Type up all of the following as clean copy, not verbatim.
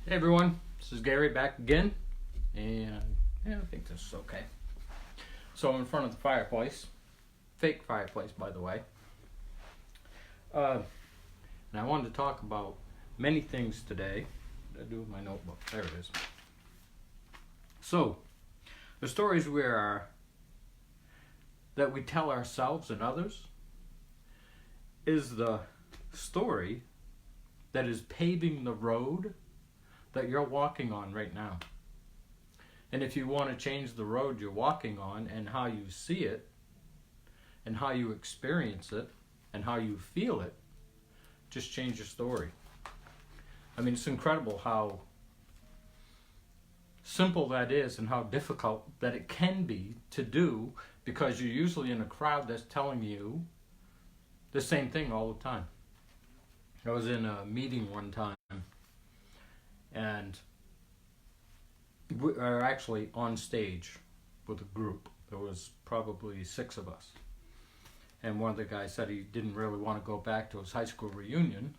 Hey everyone, this is Gary back again, and I think this is okay. So I'm in front of the fireplace, fake fireplace by the way, and I wanted to talk about many things today. What did I do with my notebook? There it is. So, the stories that we tell ourselves and others is the story that is paving the road that you're walking on right now. And if you want to change the road you're walking on and how you see it and how you experience it and how you feel it, just change your story. I mean, it's incredible how simple that is and how difficult that it can be to do, because you're usually in a crowd that's telling you the same thing all the time. I was in a meeting one time, and we are actually on stage with a group. There was probably 6 of us. And one of the guys said he didn't really want to go back to his high school reunion.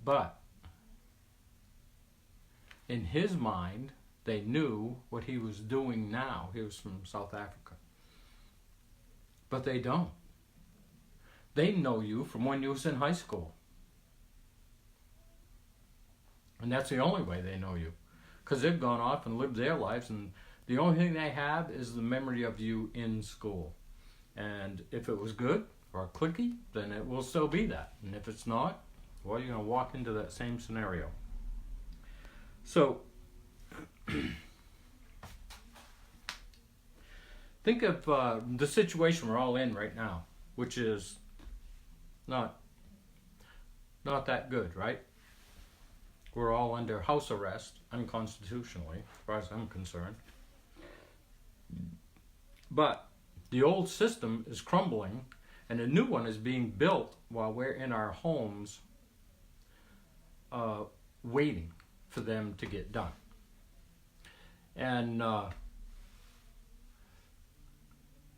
But in his mind, they knew what he was doing now. He was from South Africa. But they don't. They know you from when you was in high school. And that's the only way they know you, because they've gone off and lived their lives, and the only thing they have is the memory of you in school. And if it was good or clicky, then it will still be that. And if it's not, well, you're going to walk into that same scenario. So, think of the situation we're all in right now, which is not that good, right? We're all under house arrest, unconstitutionally, as far as I'm concerned. But the old system is crumbling, and a new one is being built while we're in our homes, waiting for them to get done. And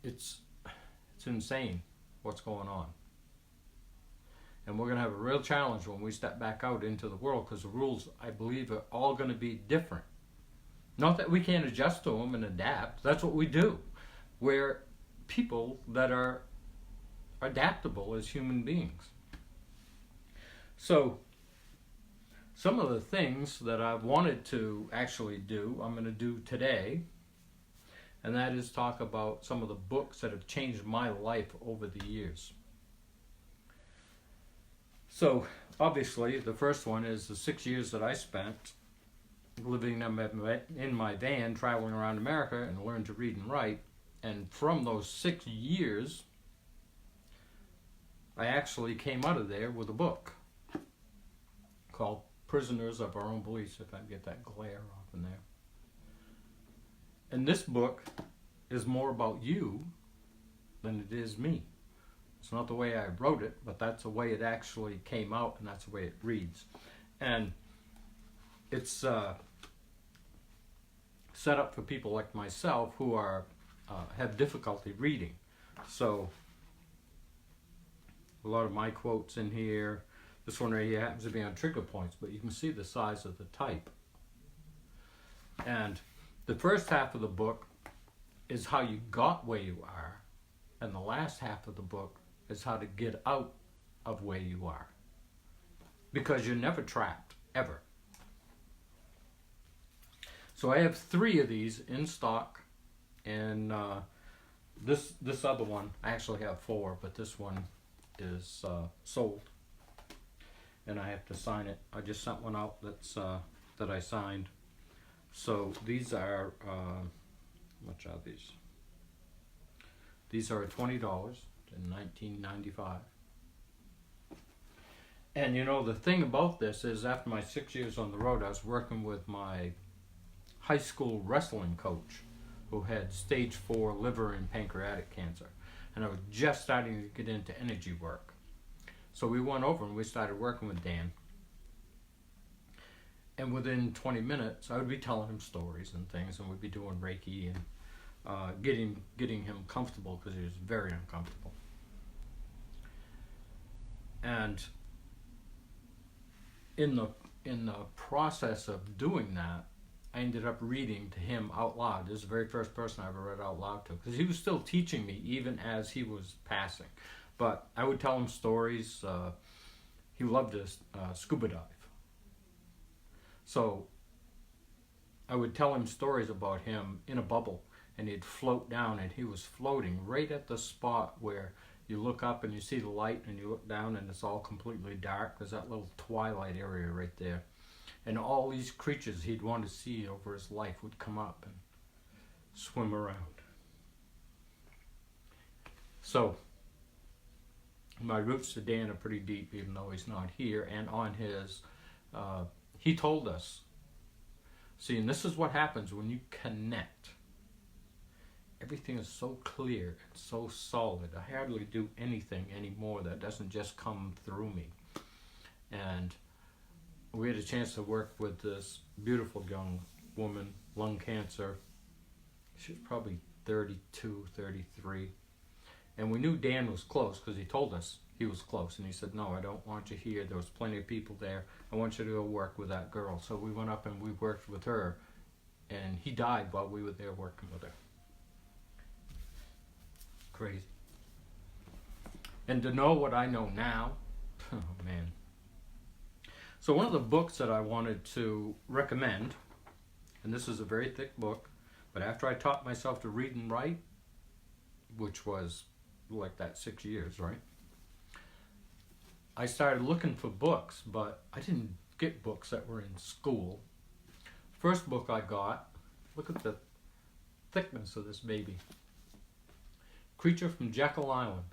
it's insane what's going on. And we're going to have a real challenge when we step back out into the world, because the rules, I believe, are all going to be different. Not that we can't adjust to them and adapt. That's what we do. We're people that are adaptable as human beings. So, some of the things that I've wanted to actually do, I'm going to do today. And that is talk about some of the books that have changed my life over the years. So, obviously, the first one is the 6 years that I spent living in my van, traveling around America, and learned to read and write. And from those 6 years, I actually came out of there with a book called Prisoners of Our Own Beliefs, if I can get that glare off in there. And this book is more about you than it is me. It's not the way I wrote it, but that's the way it actually came out, and that's the way it reads. And it's set up for people like myself who are have difficulty reading. So a lot of my quotes in here. This one right here happens to be on trigger points, but you can see the size of the type. And the first half of the book is how you got where you are, and the last half of the book is how to get out of where you are. Because you're never trapped, ever. So I have 3 of these in stock, and this other one, I actually have 4, but this one is sold. And I have to sign it. I just sent one out that I signed. So these are, how much are these? These are $20 in $19.95. And you know, the thing about this is, after my 6 years on the road, I was working with my high school wrestling coach who had stage 4 liver and pancreatic cancer. And I was just starting to get into energy work. So we went over and we started working with Dan. And within 20 minutes, I would be telling him stories and things, and we'd be doing Reiki and getting him comfortable, because he was very uncomfortable. And in the in the process of doing that, I ended up reading to him out loud. This is the very first person I ever read out loud to, because he was still teaching me even as he was passing. But I would tell him stories. He loved to scuba dive. So I would tell him stories about him in a bubble, and he'd float down, and he was floating right at the spot where you look up and you see the light, and you look down and it's all completely dark. There's that little twilight area right there. And all these creatures he'd want to see over his life would come up and swim around. So my roots to Dan are pretty deep, even though he's not here. And on his, he told us, see, and this is what happens when you connect. Everything is so clear and so solid. I hardly do anything anymore that doesn't just come through me. And we had a chance to work with this beautiful young woman, lung cancer. She was probably 32, 33. And we knew Dan was close because he told us he was close. And he said, no, I don't want you here. There was plenty of people there. I want you to go work with that girl. So we went up and we worked with her. And he died while we were there working with her. Crazy. And to know what I know now, oh man. So one of the books that I wanted to recommend, and this is a very thick book, but after I taught myself to read and write, which was like that 6 years, right? I started looking for books, but I didn't get books that were in school. First book I got, look at the thickness of this baby. Creature from Jekyll Island.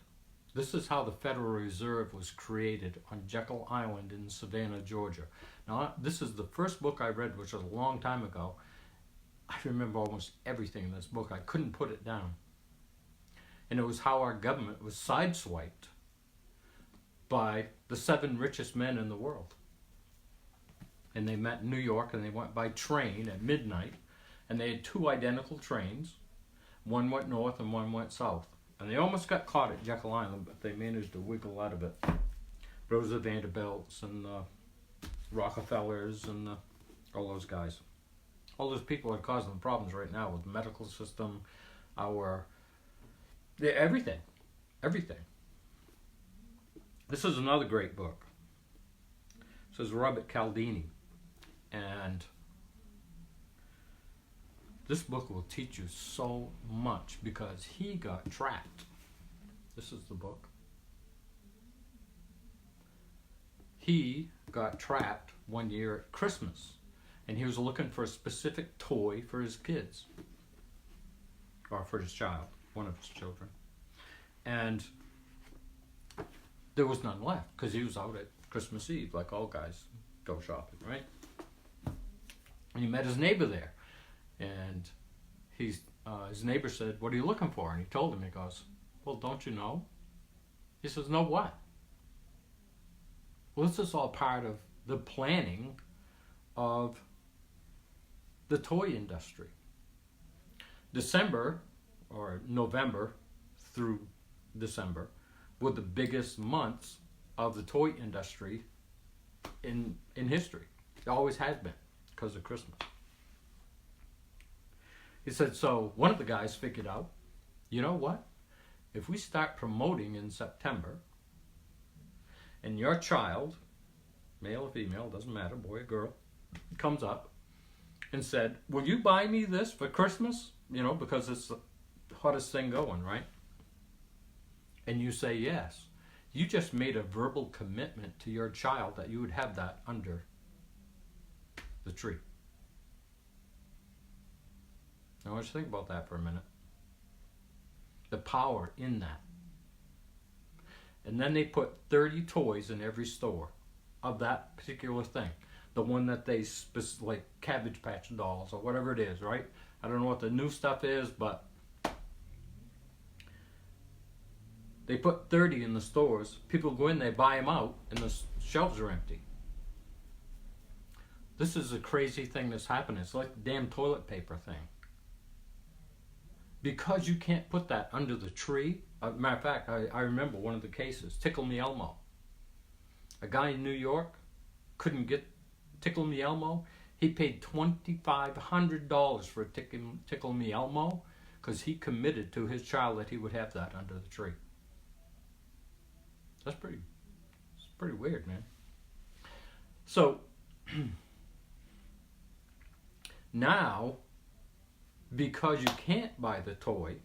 This is how the Federal Reserve was created on Jekyll Island in Savannah, Georgia. Now, this is the first book I read, which was a long time ago. I remember almost everything in this book. I couldn't put it down. And it was how our government was sideswiped by the 7 richest men in the world. And they met in New York, and they went by train at midnight, and they had 2 identical trains. One went north and one went south. And they almost got caught at Jekyll Island, but they managed to wiggle out of it. But it was the Vanderbilts and the Rockefellers and all those guys. All those people are causing the problems right now with the medical system, everything. This is another great book. This is Robert Cialdini. And this book will teach you so much because he got trapped. This is the book. He got trapped one year at Christmas, and he was looking for a specific toy for his kids, or for his child, one of his children. And there was none left because he was out at Christmas Eve, like all guys go shopping, right? And he met his neighbor there. And his neighbor said, what are you looking for? And he told him, he goes, well, don't you know? He says, no, what? Well, this is all part of the planning of the toy industry. December, or November through December, were the biggest months of the toy industry in history. It always has been, because of Christmas. He said, so one of the guys figured out, you know what? If we start promoting in September, and your child, male or female, doesn't matter, boy or girl, comes up and said, will you buy me this for Christmas? You know, because it's the hottest thing going, right? And you say yes. You just made a verbal commitment to your child that you would have that under the tree. Now, I want you to think about that for a minute. The power in that. And then they put 30 toys in every store of that particular thing. The one that they, like Cabbage Patch Dolls or whatever it is, right? I don't know what the new stuff is, but they put 30 in the stores. People go in, they buy them out, and the shelves are empty. This is a crazy thing that's happening. It's like the damn toilet paper thing. Because you can't put that under the tree. Matter of fact, I remember one of the cases, Tickle Me Elmo. A guy in New York couldn't get Tickle Me Elmo. He paid $2,500 for a Tickle Me Elmo because he committed to his child that he would have that under the tree. It's pretty weird, man. So now, because you can't buy the toy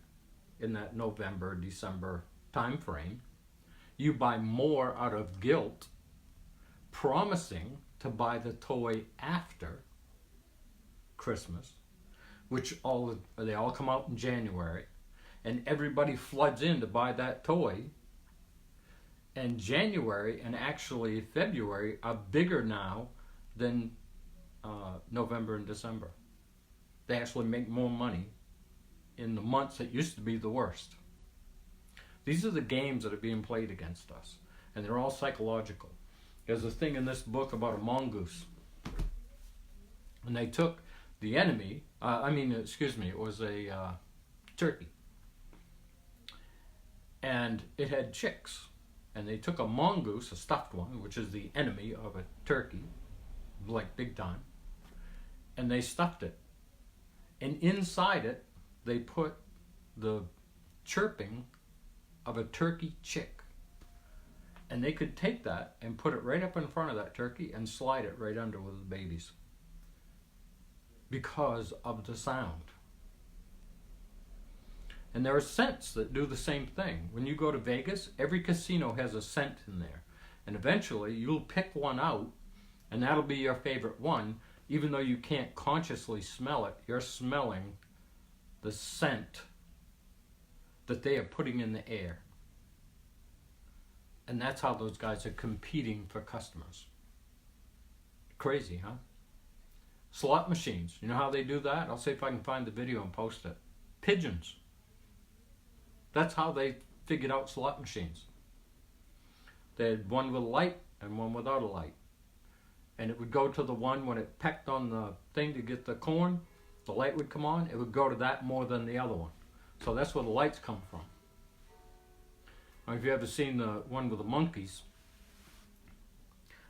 in that November, December time frame, you buy more out of guilt, promising to buy the toy after Christmas, which they all come out in January, and everybody floods in to buy that toy. And January and actually February are bigger now than November and December. They actually make more money in the months that used to be the worst. These are the games that are being played against us, and they're all psychological. There's a thing in this book about a mongoose, and they took the enemy, it was a turkey, and it had chicks, and they took a mongoose, a stuffed one, which is the enemy of a turkey, like big time, and they stuffed it, and inside it they put the chirping of a turkey chick, and they could take that and put it right up in front of that turkey and slide it right under with the babies because of the sound. And there are scents that do the same thing. When you go to Vegas, every casino has a scent in there, and eventually you'll pick one out, and that'll be your favorite one. Even though you can't consciously smell it, you're smelling the scent that they are putting in the air. And that's how those guys are competing for customers. Crazy, huh? Slot machines. You know how they do that? I'll see if I can find the video and post it. Pigeons. That's how they figured out slot machines. They had one with a light and one without a light. And it would go to the one when it pecked on the thing to get the corn, the light would come on, it would go to that more than the other one. So that's where the lights come from. Now, if you ever seen the one with the monkeys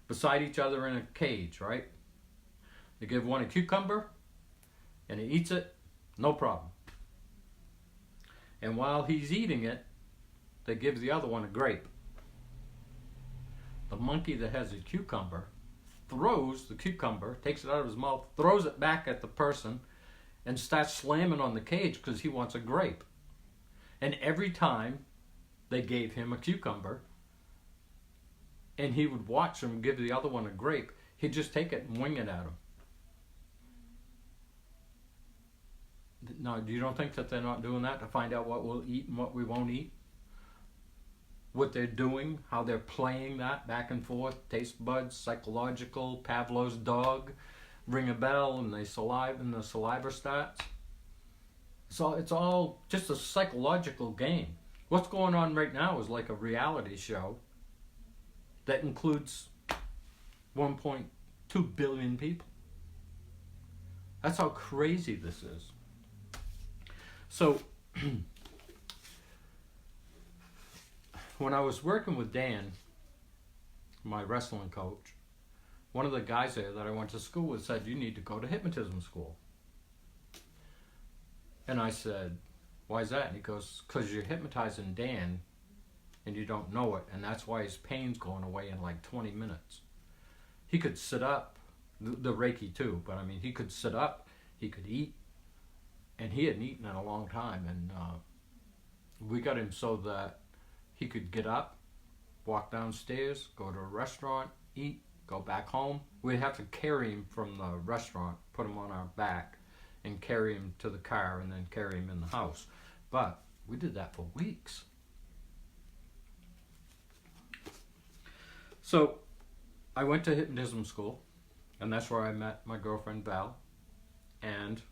beside each other in a cage, right? They give one a cucumber and he eats it, no problem. And while he's eating it, they give the other one a grape. The monkey that has a cucumber throws the cucumber, takes it out of his mouth, throws it back at the person, and starts slamming on the cage because he wants a grape. And every time they gave him a cucumber, and he would watch them give the other one a grape, he'd just take it and wing it at him. Now, you don't think that they're not doing that to find out what we'll eat and what we won't eat? What they're doing, how they're playing that back and forth, taste buds, psychological, Pavlov's dog, ring a bell and the saliva starts. So it's all just a psychological game. What's going on right now is like a reality show that includes 1.2 billion people. That's how crazy this is. So when I was working with Dan, my wrestling coach, one of the guys there that I went to school with said, "You need to go to hypnotism school." And I said, "Why is that?" And he goes, "Because you're hypnotizing Dan and you don't know it, and that's why his pain's going away in like 20 minutes. He could sit up, the Reiki too, but I mean, he could sit up, he could eat, and he hadn't eaten in a long time, and we got him so that he could get up, walk downstairs, go to a restaurant, eat, go back home. We'd have to carry him from the restaurant, put him on our back, and carry him to the car, and then carry him in the house. But we did that for weeks. So I went to hypnotism school, and that's where I met my girlfriend Val, and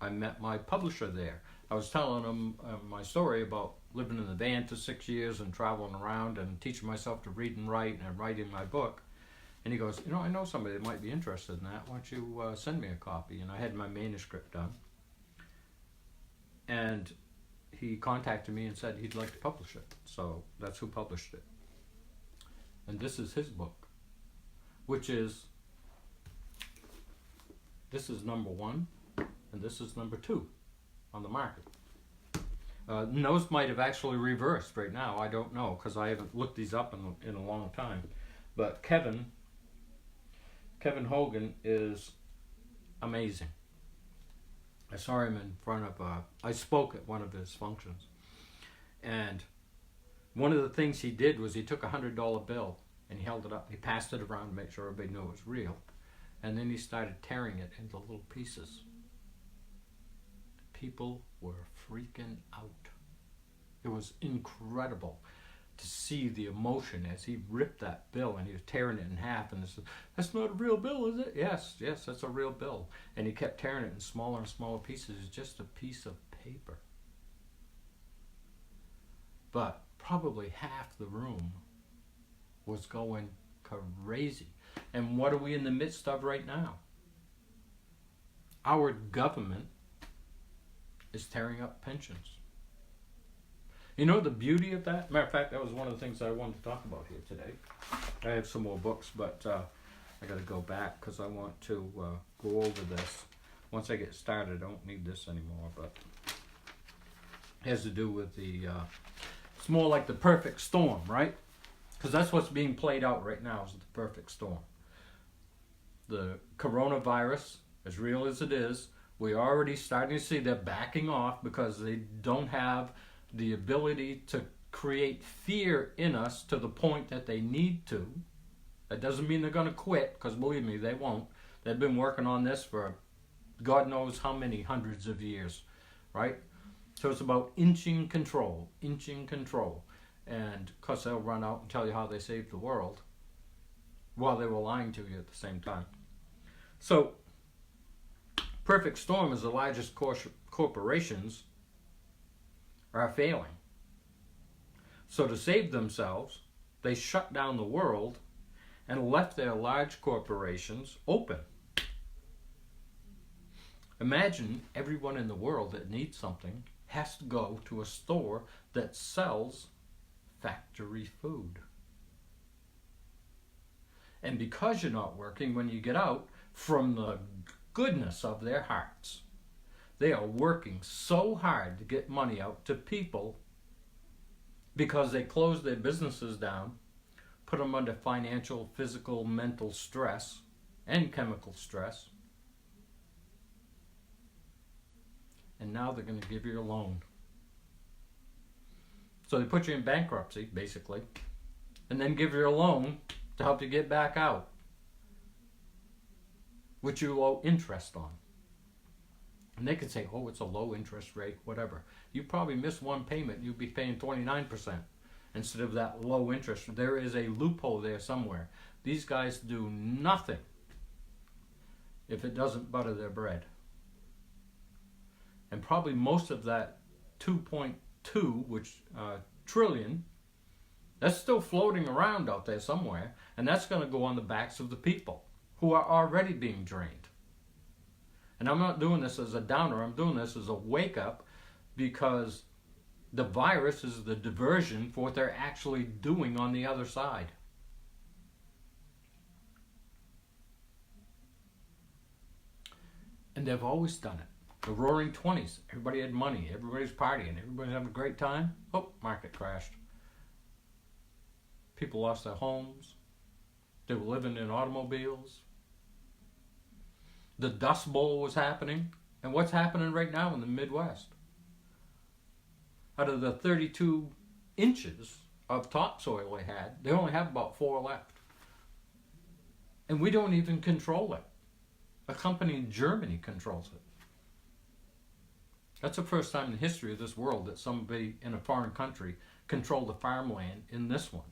I met my publisher there. I was telling him my story about living in the van for 6 years and traveling around and teaching myself to read and write and writing my book. And he goes, "You know, I know somebody that might be interested in that. Why don't you send me a copy?" And I had my manuscript done. And he contacted me and said he'd like to publish it. So that's who published it. And this is his book, which is This is number 1, and this is number 2 on the market. Those might have actually reversed right now. I don't know, because I haven't looked these up in a long time. But Kevin Hogan is amazing. I saw him in front of, I spoke at one of his functions. And one of the things he did was he took a $100 bill and he held it up. He passed it around to make sure everybody knew it was real. And then he started tearing it into little pieces. People were freaking out. It was incredible to see the emotion as he ripped that bill and he was tearing it in half, and said, "That's not a real bill, is it?" Yes, that's a real bill. And he kept tearing it in smaller and smaller pieces. It's just a piece of paper. But probably half the room was going crazy. And what are we in the midst of right now? Our government is tearing up pensions. You know the beauty of that? Matter of fact, that was one of the things I wanted to talk about here today. I have some more books, but I got to go back because I want to go over this. Once I get started, I don't need this anymore, but it has to do with it's more like the perfect storm, right? Because that's what's being played out right now is the perfect storm. The coronavirus, as real as it is, we're already starting to see they're backing off because they don't have the ability to create fear in us to the point that they need to. That doesn't mean they're going to quit, because believe me, they won't. They've been working on this for God knows how many hundreds of years, right? So it's about inching control. And of course they'll run out and tell you how they saved the world while they were lying to you at the same time. So perfect storm is the largest corporations are failing. So to save themselves, they shut down the world and left their large corporations open. Imagine everyone in the world that needs something has to go to a store that sells factory food. And because you're not working, when you get out, from the goodness of their hearts, they are working so hard to get money out to people because they closed their businesses down, put them under financial, physical, mental stress, and chemical stress. And now they're going to give you a loan. So they put you in bankruptcy, basically, and then give you a loan to help you get back out, which you owe interest on. And they can say, oh, it's a low interest rate, whatever. You probably miss one payment, you'd be paying 29% instead of that low interest. There is a loophole there somewhere. These guys do nothing if it doesn't butter their bread. And probably most of that 2.2 trillion, that's still floating around out there somewhere, and that's going to go on the backs of the people who are already being drained. And I'm not doing this as a downer, I'm doing this as a wake-up, because the virus is the diversion for what they're actually doing on the other side. And they've always done it. The roaring 20s, everybody had money, everybody's partying, everybody's having a great time. Oh, market crashed. People lost their homes. They were living in automobiles. The Dust Bowl was happening. And what's happening right now in the Midwest? Out of the 32 inches of topsoil they only have about 4 left. And we don't even control it. A company in Germany controls it. That's the first time in the history of this world that somebody in a foreign country controlled the farmland in this one.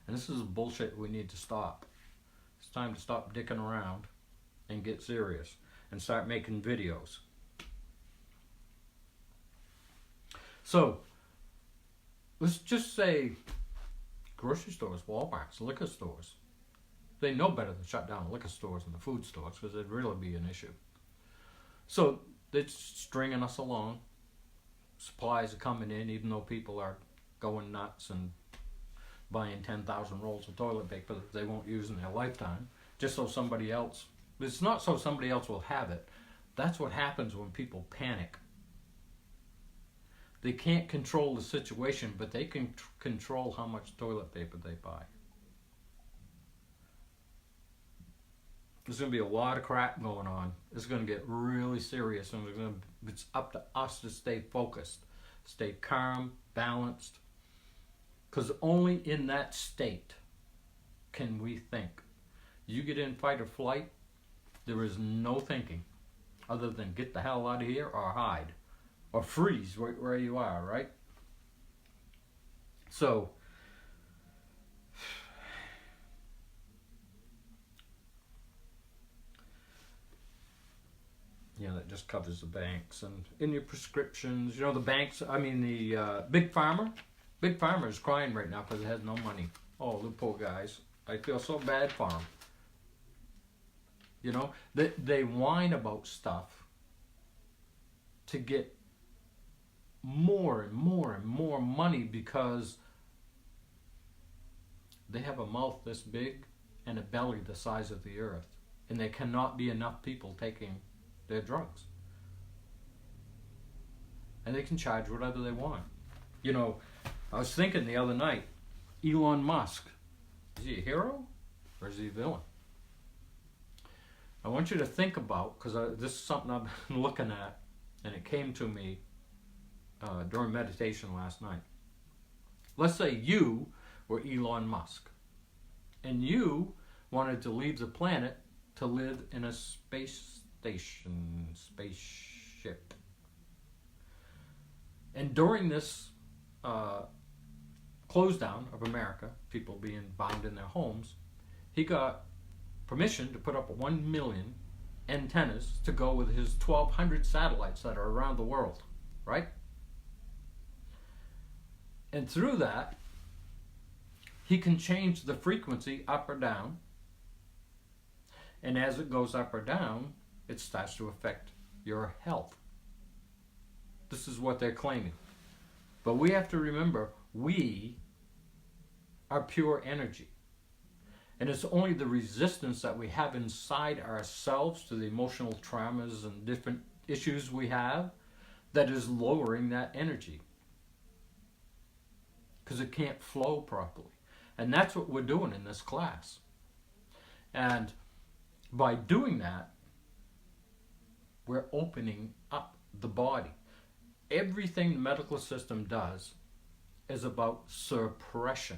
And this is bullshit we need to stop. It's time to stop dicking around and get serious and start making videos. So, let's just say grocery stores, Walmarts, liquor stores. They know better than shut down liquor stores and the food stores, because it'd really be an issue. So, they're stringing us along. Supplies are coming in, even though people are going nuts and buying 10,000 rolls of toilet paper that they won't use in their lifetime, just so somebody else It's not so somebody else will have it. That's what happens when people panic. They can't control the situation, but they can control how much toilet paper they buy. There's going to be a lot of crap going on. It's going to get really serious, and it's up to us to stay focused, stay calm, balanced, because only in that state can we think. You get in fight or flight, there is no thinking other than get the hell out of here or hide or freeze right where you are, right? So, yeah, that just covers the banks. And in your prescriptions, the banks, the Big Pharma is crying right now because it has no money. Oh, the poor guys. I feel so bad for them. They whine about stuff to get more and more and more money because they have a mouth this big and a belly the size of the earth. And there cannot be enough people taking their drugs. And they can charge whatever they want. I was thinking the other night, Elon Musk, is he a hero or is he a villain? I want you to think about, because this is something I've been looking at, and it came to me during meditation last night. Let's say you were Elon Musk, and you wanted to leave the planet to live in a spaceship. And during this close down of America, people being bound in their homes, he got permission to put up 1 million antennas to go with his 1,200 satellites that are around the world, right? And through that, he can change the frequency up or down. And as it goes up or down, it starts to affect your health. This is what they're claiming. But we have to remember, we are pure energy. And it's only the resistance that we have inside ourselves to the emotional traumas and different issues we have that is lowering that energy. Because it can't flow properly. And that's what we're doing in this class. And by doing that, we're opening up the body. Everything the medical system does is about suppression.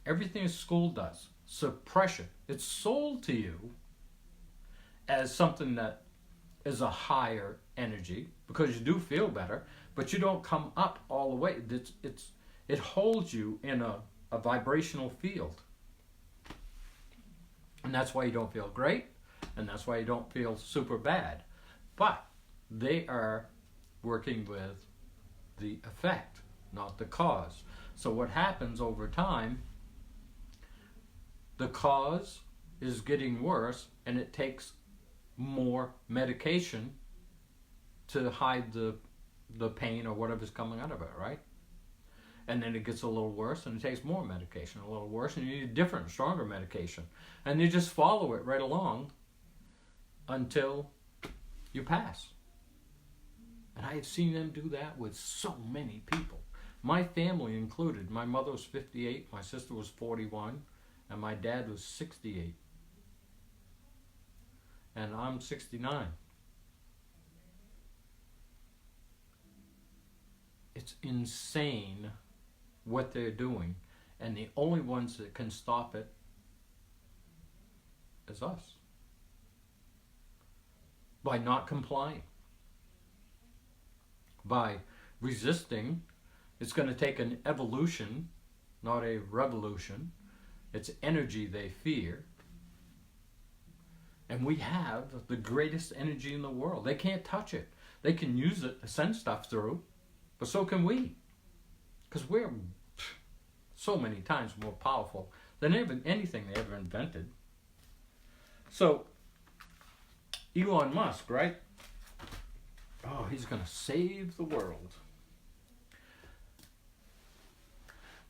Everything school does, suppression. It's sold to you as something that is a higher energy because you do feel better, but you don't come up all the way. It holds you in a vibrational field. And that's why you don't feel great, and that's why you don't feel super bad. But they are working with the effect, not the cause. So what happens over time, the cause is getting worse, and it takes more medication to hide the pain or whatever's coming out of it, right? And then it gets a little worse, and it takes more medication, a little worse, and you need different, stronger medication. And you just follow it right along until you pass. And I have seen them do that with so many people. My family included. My mother was 58, my sister was 41, and my dad was 68. And I'm 69. It's insane what they're doing, and the only ones that can stop it is us. By not complying. By resisting. It's going to take an evolution, not a revolution. It's energy they fear. And we have the greatest energy in the world. They can't touch it. They can use it to send stuff through, but so can we. Because we're so many times more powerful than anything they ever invented. So, Elon Musk, right? Oh, he's going to save the world.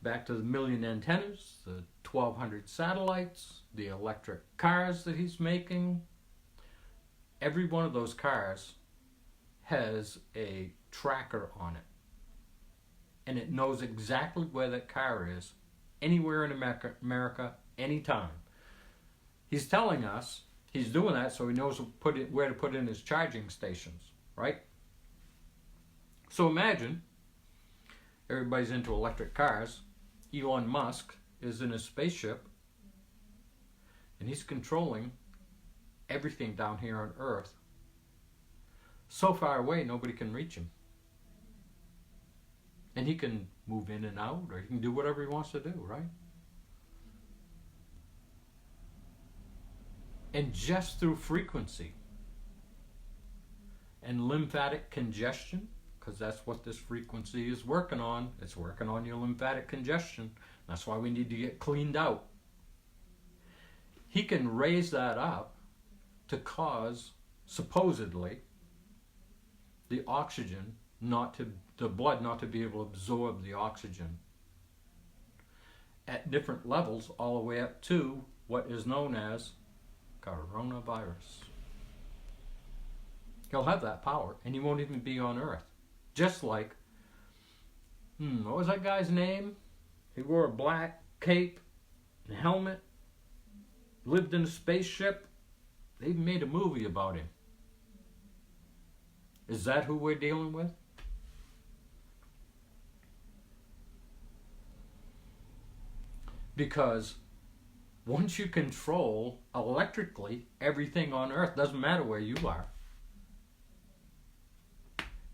Back to the 1 million antennas, the 1,200 satellites, the electric cars that he's making. every one of those cars has a tracker on it. And it knows exactly where that car is, anywhere in America, anytime. He's telling us he's doing that so he knows where to put in his charging stations, right? So imagine everybody's into electric cars. Elon Musk is in a spaceship and he's controlling everything down here on Earth. So far away, nobody can reach him. And he can move in and out, or he can do whatever he wants to do, right? And just through frequency and lymphatic congestion, because that's what this frequency is working on. It's working on your lymphatic congestion. That's why we need to get cleaned out. He can raise that up to cause, supposedly, the oxygen the blood not to be able to absorb the oxygen at different levels, all the way up to what is known as coronavirus. He'll have that power, and he won't even be on Earth. Just like, what was that guy's name? He wore a black cape and helmet, lived in a spaceship. They even made a movie about him. Is that who we're dealing with? Because once you control electrically everything on Earth, doesn't matter where you are,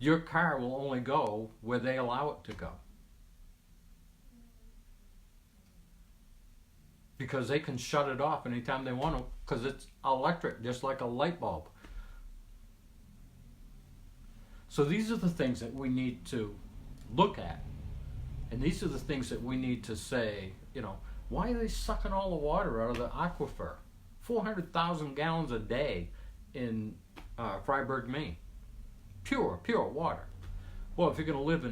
your car will only go where they allow it to go. Because they can shut it off anytime they want to, because it's electric, just like a light bulb. So these are the things that we need to look at. And these are the things that we need to say, why are they sucking all the water out of the aquifer? 400,000 gallons a day in Freiburg, Maine. Pure water. Well, if you're going to live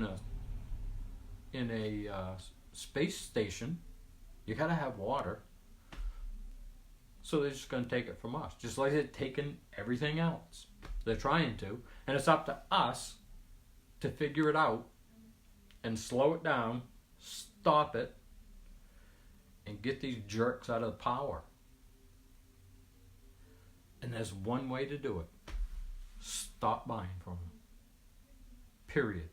in a space station, you got to have water. So they're just going to take it from us, just like they're taking everything else. They're trying to, and it's up to us to figure it out and slow it down, stop it, and get these jerks out of power. And there's one way to do it. Stop buying from them. Period.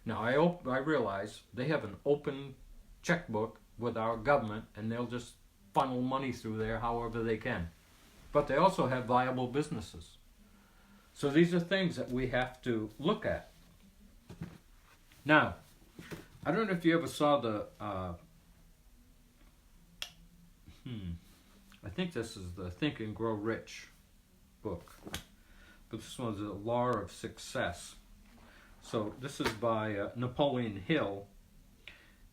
Now, I realize they have an open checkbook with our government, and they'll just funnel money through there however they can. But they also have viable businesses. So these are things that we have to look at. Now, I don't know if you ever saw the I think this is the Think and Grow Rich book. But this one's The Law of Success. So this is by Napoleon Hill.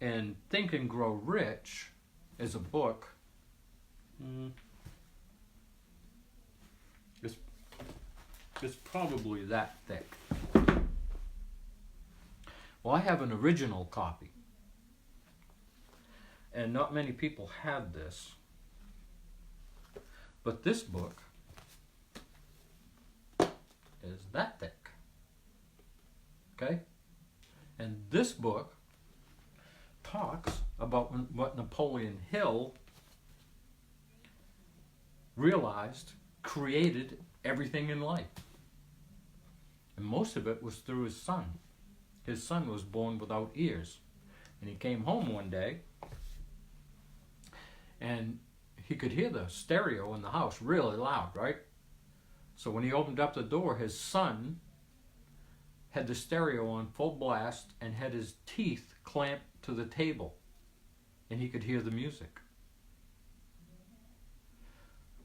And Think and Grow Rich is a book. It's probably that thick. Well, I have an original copy. And not many people have this. But this book is that thick. Okay? And this book talks about what Napoleon Hill realized created everything in life. And most of it was through his son. His son was born without ears. And he came home one day and he could hear the stereo in the house really loud, right? So when he opened up the door, his son had the stereo on full blast and had his teeth clamped to the table. And he could hear the music.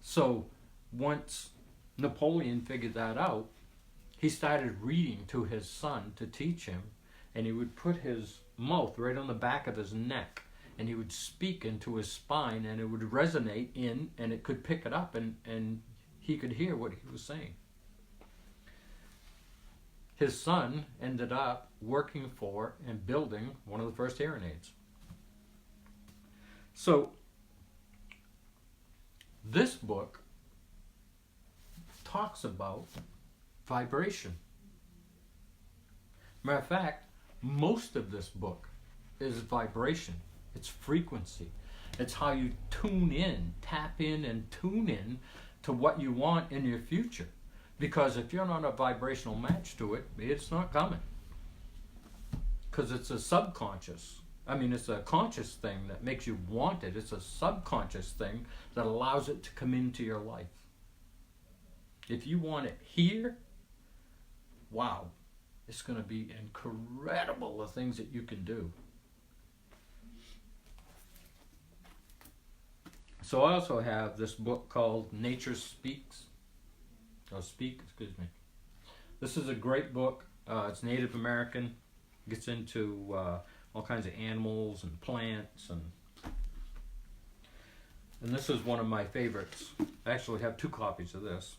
So once Napoleon figured that out, he started reading to his son to teach him, and he would put his mouth right on the back of his neck, and he would speak into his spine, and it would resonate in, and it could pick it up, and he could hear what he was saying. His son ended up working for and building one of the first hearing aids. So this book talks about vibration. Matter of fact, most of this book is vibration. It's frequency. It's how you tune in, tap in and tune in to what you want in your future. Because if you're not a vibrational match to it, it's not coming. Because it's a subconscious. I mean, it's a conscious thing that makes you want it. It's a subconscious thing that allows it to come into your life. If you want it here, wow, it's going to be incredible the things that you can do. So I also have this book called Nature Speaks. Excuse me. This is a great book. It's Native American. Gets into all kinds of animals and plants, and this is one of my favorites. I actually have 2 copies of this.